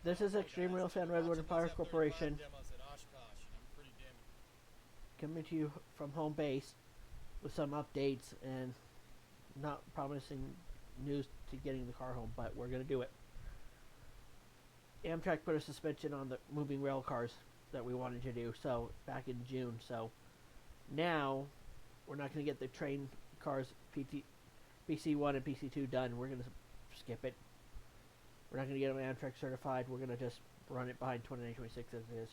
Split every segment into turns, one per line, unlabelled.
This is Extreme Railfan Redwood Empire Corporation coming to you from home base with some updates and not promising news to getting the car home, but we're going to do it. Amtrak put a suspension on the moving rail cars that we wanted to do back in June. So now we're not going to get the train cars PC1 and PC2 done. We're going to skip it. We're not going to get them Amtrak certified. We're going to just run it behind 2926 as it is.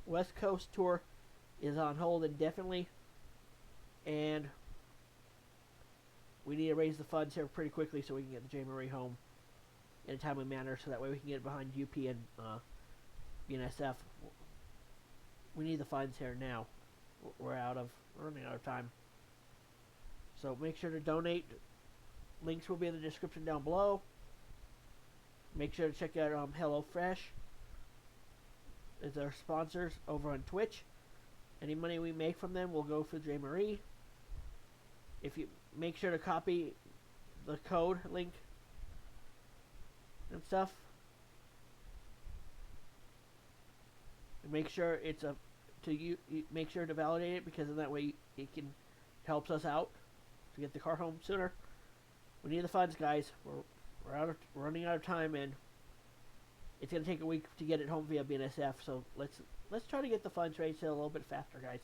West Coast tour is on hold indefinitely, and we need to raise the funds here pretty quickly so we can get the J. Marie home in a timely manner, so that way we can get behind UP and BNSF. We need the funds here now. We're running out of time. So make sure to donate. Links will be in the description down below. Make sure to check out HelloFresh. It's our sponsors over on Twitch. Any money we make from them will go for J. Marie. If you make sure to copy the code link and stuff, and make sure make sure to validate it, because in that way it helps us out to get the car home sooner. We need the funds, guys. We're running out of time, and it's gonna take a week to get it home via BNSF. So let's try to get the funds raised a little bit faster, guys.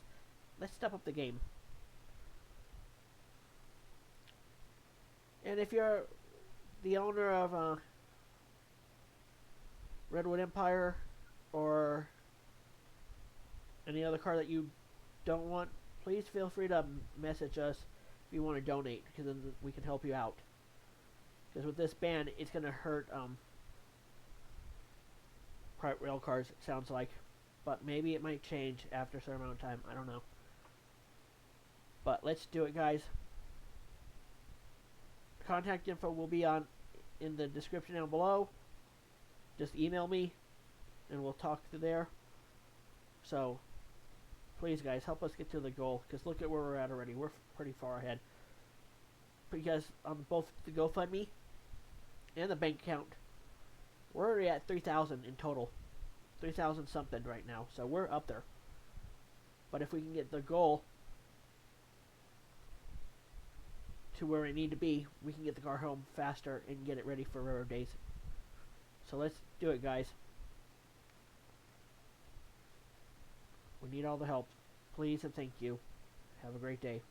Let's step up the game. And if you're the owner of Redwood Empire or any other car that you don't want, please feel free to message us if you want to donate, because then we can help you out. Because with this ban, it's going to hurt private rail cars, it sounds like. But maybe it might change after a certain amount of time. I don't know. But let's do it, guys. Contact info will be in the description down below. Just email me, and we'll talk to there. So, please, guys, help us get to the goal. Because look at where we're at already. We're pretty far ahead. Because on both the GoFundMe and the bank account, we're already at 3,000 in total. 3,000 something right now. So we're up there. But if we can get the goal to where we need to be, we can get the car home faster and get it ready for railroad days. So let's do it, guys. We need all the help. Please and thank you. Have a great day.